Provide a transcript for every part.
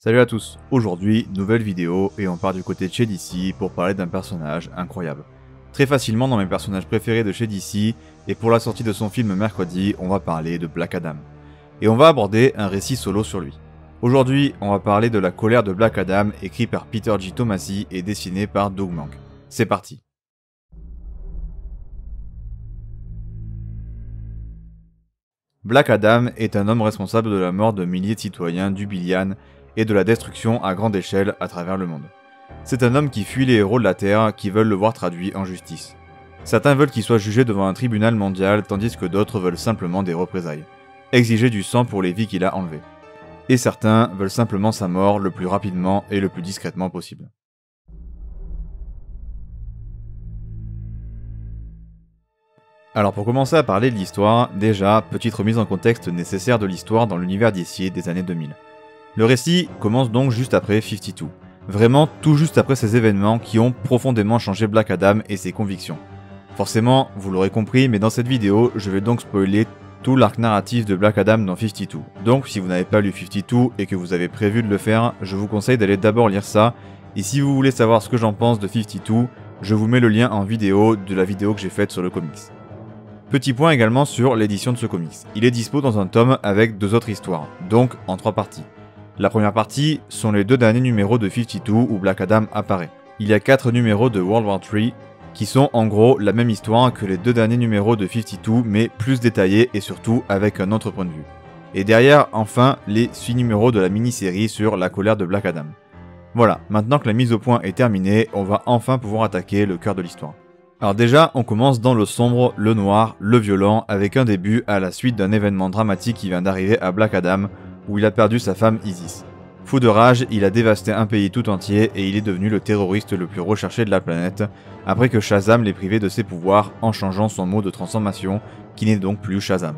Salut à tous, aujourd'hui nouvelle vidéo et on part du côté de chez DC pour parler d'un personnage incroyable. Très facilement dans mes personnages préférés de chez DC et pour la sortie de son film mercredi, on va parler de Black Adam. Et on va aborder un récit solo sur lui. Aujourd'hui, on va parler de La colère de Black Adam écrit par Peter J. Tomasi et dessiné par Doug Mahnke. C'est parti. Black Adam est un homme responsable de la mort de milliers de citoyens d'Ubilian et de la destruction à grande échelle à travers le monde. C'est un homme qui fuit les héros de la Terre qui veulent le voir traduit en justice. Certains veulent qu'il soit jugé devant un tribunal mondial tandis que d'autres veulent simplement des représailles, exiger du sang pour les vies qu'il a enlevées. Et certains veulent simplement sa mort le plus rapidement et le plus discrètement possible. Alors pour commencer à parler de l'histoire, déjà, petite remise en contexte nécessaire de l'histoire dans l'univers DC des années 2000. Le récit commence donc juste après 52, vraiment tout juste après ces événements qui ont profondément changé Black Adam et ses convictions. Forcément, vous l'aurez compris, mais dans cette vidéo, je vais donc spoiler tout l'arc narratif de Black Adam dans 52. Donc si vous n'avez pas lu 52 et que vous avez prévu de le faire, je vous conseille d'aller d'abord lire ça, et si vous voulez savoir ce que j'en pense de 52, je vous mets le lien en vidéo de la vidéo que j'ai faite sur le comics. Petit point également sur l'édition de ce comics. Il est dispo dans un tome avec 2 autres histoires, donc en 3 parties. La première partie sont les 2 derniers numéros de 52 où Black Adam apparaît. Il y a 4 numéros de World War III qui sont en gros la même histoire que les 2 derniers numéros de 52 mais plus détaillés et surtout avec un autre point de vue. Et derrière enfin les 6 numéros de la mini-série sur la colère de Black Adam. Voilà, maintenant que la mise au point est terminée, on va enfin pouvoir attaquer le cœur de l'histoire. Alors déjà, on commence dans le sombre, le noir, le violent, avec un début à la suite d'un événement dramatique qui vient d'arriver à Black Adam, où il a perdu sa femme Isis. Fou de rage, il a dévasté un pays tout entier et il est devenu le terroriste le plus recherché de la planète, après que Shazam l'ait privé de ses pouvoirs en changeant son mot de transformation, qui n'est donc plus Shazam.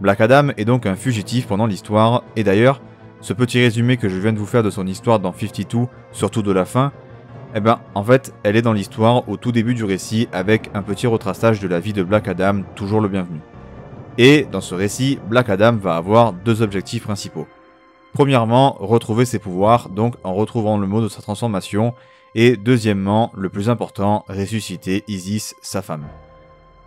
Black Adam est donc un fugitif pendant l'histoire, et d'ailleurs, ce petit résumé que je viens de vous faire de son histoire dans 52, surtout de la fin, eh ben, en fait, elle est dans l'histoire au tout début du récit avec un petit retraçage de la vie de Black Adam, toujours le bienvenu. Et dans ce récit, Black Adam va avoir 2 objectifs principaux. Premièrement, retrouver ses pouvoirs, donc en retrouvant le mot de sa transformation, et deuxièmement, le plus important, ressusciter Isis, sa femme.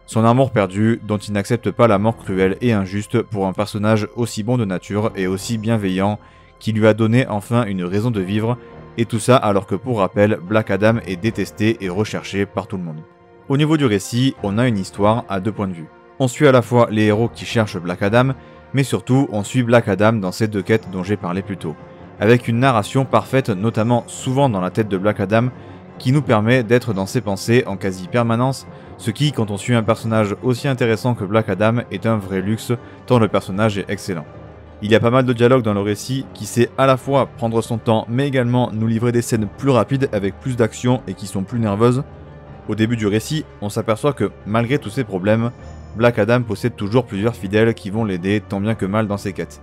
Son amour perdu, dont il n'accepte pas la mort cruelle et injuste pour un personnage aussi bon de nature et aussi bienveillant, qui lui a donné enfin une raison de vivre, et tout ça alors que pour rappel, Black Adam est détesté et recherché par tout le monde. Au niveau du récit, on a une histoire à 2 points de vue. On suit à la fois les héros qui cherchent Black Adam, mais surtout on suit Black Adam dans ces 2 quêtes dont j'ai parlé plus tôt, avec une narration parfaite, notamment souvent dans la tête de Black Adam, qui nous permet d'être dans ses pensées en quasi-permanence, ce qui, quand on suit un personnage aussi intéressant que Black Adam, est un vrai luxe, tant le personnage est excellent. Il y a pas mal de dialogues dans le récit qui sait à la fois prendre son temps, mais également nous livrer des scènes plus rapides avec plus d'action et qui sont plus nerveuses. Au début du récit, on s'aperçoit que, malgré tous ces problèmes, Black Adam possède toujours plusieurs fidèles qui vont l'aider tant bien que mal dans ses quêtes.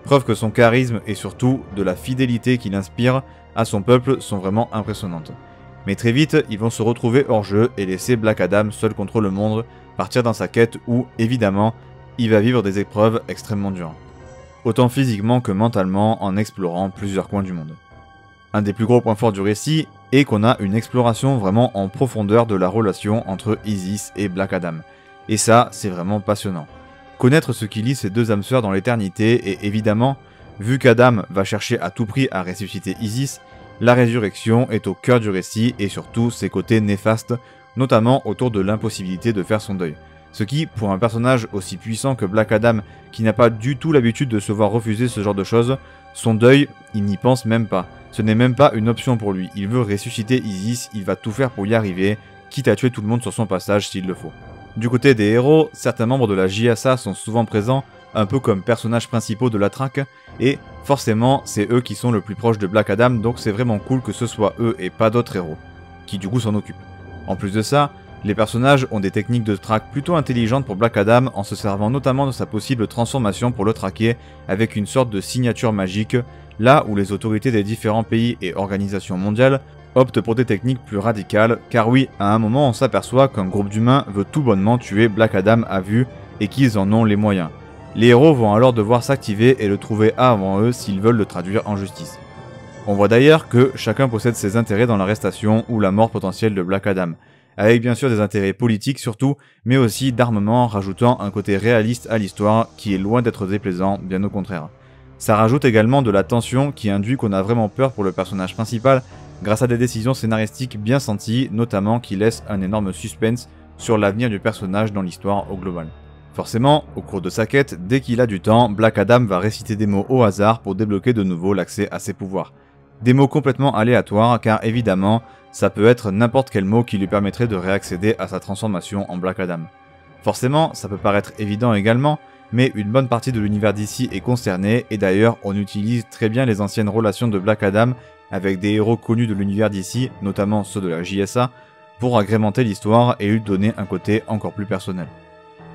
Preuve que son charisme et surtout de la fidélité qu'il inspire à son peuple sont vraiment impressionnantes. Mais très vite, ils vont se retrouver hors jeu et laisser Black Adam seul contre le monde partir dans sa quête où, évidemment, il va vivre des épreuves extrêmement dures. Autant physiquement que mentalement en explorant plusieurs coins du monde. Un des plus gros points forts du récit est qu'on a une exploration vraiment en profondeur de la relation entre Isis et Black Adam. Et ça, c'est vraiment passionnant. Connaître ce qui lie ces 2 âmes sœurs dans l'éternité et évidemment, vu qu'Adam va chercher à tout prix à ressusciter Isis, la résurrection est au cœur du récit et surtout ses côtés néfastes, notamment autour de l'impossibilité de faire son deuil. Ce qui, pour un personnage aussi puissant que Black Adam, qui n'a pas du tout l'habitude de se voir refuser ce genre de choses, son deuil, il n'y pense même pas. Ce n'est même pas une option pour lui. Il veut ressusciter Isis, il va tout faire pour y arriver, quitte à tuer tout le monde sur son passage s'il le faut. Du côté des héros, certains membres de la JSA sont souvent présents, un peu comme personnages principaux de la traque, et forcément, c'est eux qui sont le plus proches de Black Adam, donc c'est vraiment cool que ce soit eux et pas d'autres héros, qui du coup s'en occupent. En plus de ça, les personnages ont des techniques de track plutôt intelligentes pour Black Adam en se servant notamment de sa possible transformation pour le traquer avec une sorte de signature magique, là où les autorités des différents pays et organisations mondiales optent pour des techniques plus radicales, car oui, à un moment on s'aperçoit qu'un groupe d'humains veut tout bonnement tuer Black Adam à vue et qu'ils en ont les moyens. Les héros vont alors devoir s'activer et le trouver avant eux s'ils veulent le traduire en justice. On voit d'ailleurs que chacun possède ses intérêts dans l'arrestation ou la mort potentielle de Black Adam, avec bien sûr des intérêts politiques surtout, mais aussi d'armement, rajoutant un côté réaliste à l'histoire qui est loin d'être déplaisant, bien au contraire. Ça rajoute également de la tension qui induit qu'on a vraiment peur pour le personnage principal, grâce à des décisions scénaristiques bien senties, notamment qui laissent un énorme suspense sur l'avenir du personnage dans l'histoire au global. Forcément, au cours de sa quête, dès qu'il a du temps, Black Adam va réciter des mots au hasard pour débloquer de nouveau l'accès à ses pouvoirs. Des mots complètement aléatoires car évidemment, ça peut être n'importe quel mot qui lui permettrait de réaccéder à sa transformation en Black Adam. Forcément, ça peut paraître évident également, mais une bonne partie de l'univers d'ici est concernée et d'ailleurs on utilise très bien les anciennes relations de Black Adam avec des héros connus de l'univers d'ici, notamment ceux de la JSA, pour agrémenter l'histoire et lui donner un côté encore plus personnel.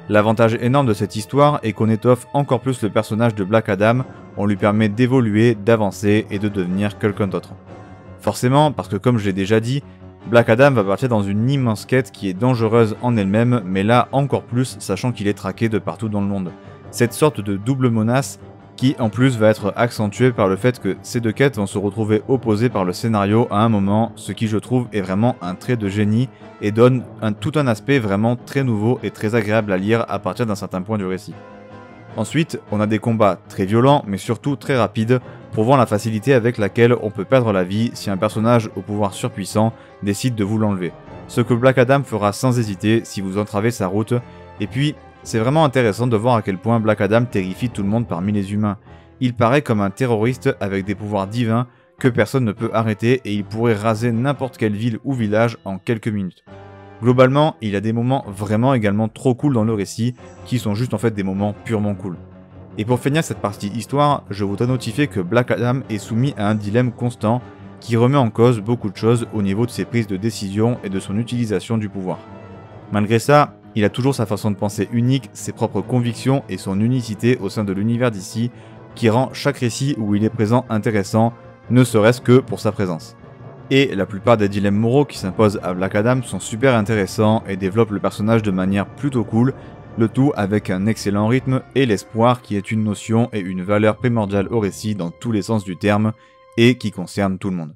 L'avantage énorme de cette histoire est qu'on étoffe encore plus le personnage de Black Adam, on lui permet d'évoluer, d'avancer et de devenir quelqu'un d'autre. Forcément, parce que comme je l'ai déjà dit, Black Adam va partir dans une immense quête qui est dangereuse en elle-même, mais là encore plus sachant qu'il est traqué de partout dans le monde. Cette sorte de double menace qui en plus va être accentuée par le fait que ces deux quêtes vont se retrouver opposées par le scénario à un moment, ce qui je trouve est vraiment un trait de génie et donne tout un aspect vraiment très nouveau et très agréable à lire à partir d'un certain point du récit. Ensuite, on a des combats très violents mais surtout très rapides, prouvant la facilité avec laquelle on peut perdre la vie si un personnage au pouvoir surpuissant décide de vous l'enlever. Ce que Black Adam fera sans hésiter si vous entravez sa route, et puis c'est vraiment intéressant de voir à quel point Black Adam terrifie tout le monde parmi les humains. Il paraît comme un terroriste avec des pouvoirs divins que personne ne peut arrêter et il pourrait raser n'importe quelle ville ou village en quelques minutes. Globalement, il y a des moments vraiment également trop cool dans le récit, qui sont juste en fait des moments purement cool. Et pour finir cette partie histoire, je voudrais notifier que Black Adam est soumis à un dilemme constant qui remet en cause beaucoup de choses au niveau de ses prises de décision et de son utilisation du pouvoir. Malgré ça, il a toujours sa façon de penser unique, ses propres convictions et son unicité au sein de l'univers d'ici, qui rend chaque récit où il est présent intéressant, ne serait-ce que pour sa présence. Et la plupart des dilemmes moraux qui s'imposent à Black Adam sont super intéressants et développent le personnage de manière plutôt cool, le tout avec un excellent rythme et l'espoir qui est une notion et une valeur primordiale au récit dans tous les sens du terme et qui concerne tout le monde.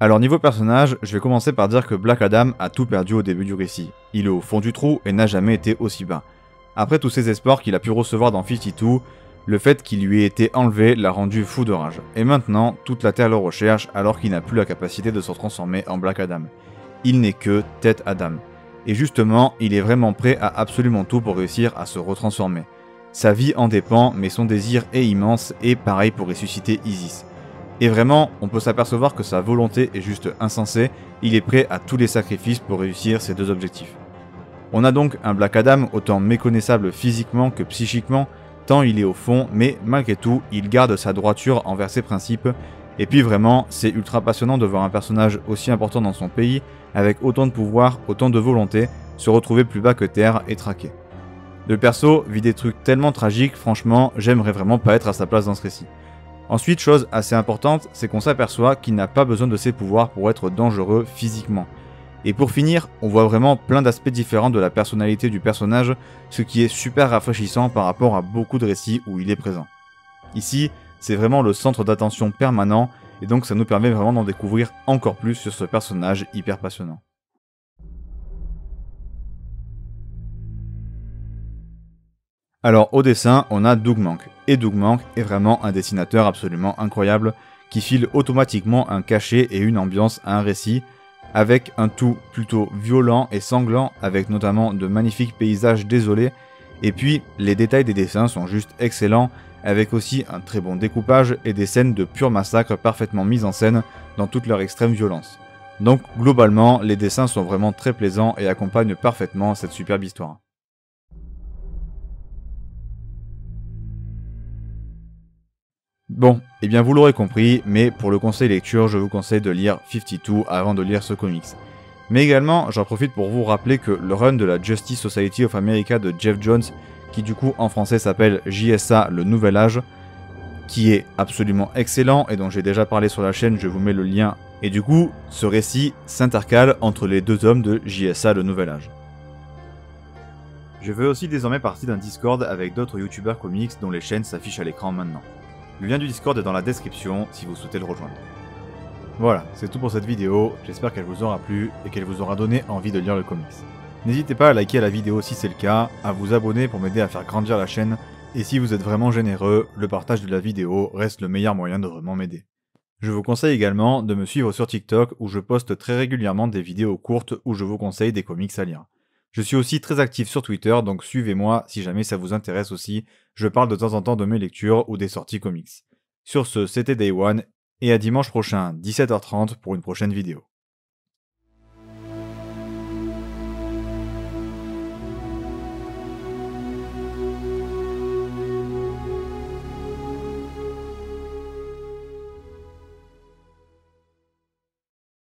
Alors niveau personnage, je vais commencer par dire que Black Adam a tout perdu au début du récit. Il est au fond du trou et n'a jamais été aussi bas. Après tous ces espoirs qu'il a pu recevoir dans 52, le fait qu'il lui ait été enlevé l'a rendu fou de rage. Et maintenant, toute la Terre le recherche alors qu'il n'a plus la capacité de se transformer en Black Adam. Il n'est que Tête Adam. Et justement, il est vraiment prêt à absolument tout pour réussir à se retransformer. Sa vie en dépend, mais son désir est immense et pareil pour ressusciter Isis. Et vraiment, on peut s'apercevoir que sa volonté est juste insensée, il est prêt à tous les sacrifices pour réussir ses deux objectifs. On a donc un Black Adam autant méconnaissable physiquement que psychiquement, tant il est au fond, mais malgré tout, il garde sa droiture envers ses principes, et puis vraiment, c'est ultra passionnant de voir un personnage aussi important dans son pays, avec autant de pouvoir, autant de volonté, se retrouver plus bas que terre et traquer. Le perso vit des trucs tellement tragiques, franchement, j'aimerais vraiment pas être à sa place dans ce récit. Ensuite, chose assez importante, c'est qu'on s'aperçoit qu'il n'a pas besoin de ses pouvoirs pour être dangereux physiquement. Et pour finir, on voit vraiment plein d'aspects différents de la personnalité du personnage, ce qui est super rafraîchissant par rapport à beaucoup de récits où il est présent. Ici, c'est vraiment le centre d'attention permanent, et donc ça nous permet vraiment d'en découvrir encore plus sur ce personnage hyper passionnant. Alors au dessin, on a Doug Mahnke, et Doug Mahnke est vraiment un dessinateur absolument incroyable, qui file automatiquement un cachet et une ambiance à un récit, avec un tout plutôt violent et sanglant, avec notamment de magnifiques paysages désolés, et puis les détails des dessins sont juste excellents, avec aussi un très bon découpage et des scènes de pur massacre parfaitement mises en scène dans toute leur extrême violence. Donc globalement, les dessins sont vraiment très plaisants et accompagnent parfaitement cette superbe histoire. Bon, et bien vous l'aurez compris, mais pour le conseil lecture, je vous conseille de lire 52 avant de lire ce comics. Mais également, j'en profite pour vous rappeler que le run de la Justice Society of America de Geoff Johns, qui du coup en français s'appelle JSA le Nouvel Âge, qui est absolument excellent et dont j'ai déjà parlé sur la chaîne, je vous mets le lien. Et du coup, ce récit s'intercale entre les deux tomes de JSA le Nouvel Âge. Je fais aussi désormais partie d'un Discord avec d'autres youtubeurs comics dont les chaînes s'affichent à l'écran maintenant. Le lien du Discord est dans la description si vous souhaitez le rejoindre. Voilà, c'est tout pour cette vidéo, j'espère qu'elle vous aura plu et qu'elle vous aura donné envie de lire le comics. N'hésitez pas à liker la vidéo si c'est le cas, à vous abonner pour m'aider à faire grandir la chaîne, et si vous êtes vraiment généreux, le partage de la vidéo reste le meilleur moyen de vraiment m'aider. Je vous conseille également de me suivre sur TikTok où je poste très régulièrement des vidéos courtes où je vous conseille des comics à lire. Je suis aussi très actif sur Twitter, donc suivez-moi si jamais ça vous intéresse aussi, je parle de temps en temps de mes lectures ou des sorties comics. Sur ce, c'était Day One, et à dimanche prochain, 17h30 pour une prochaine vidéo.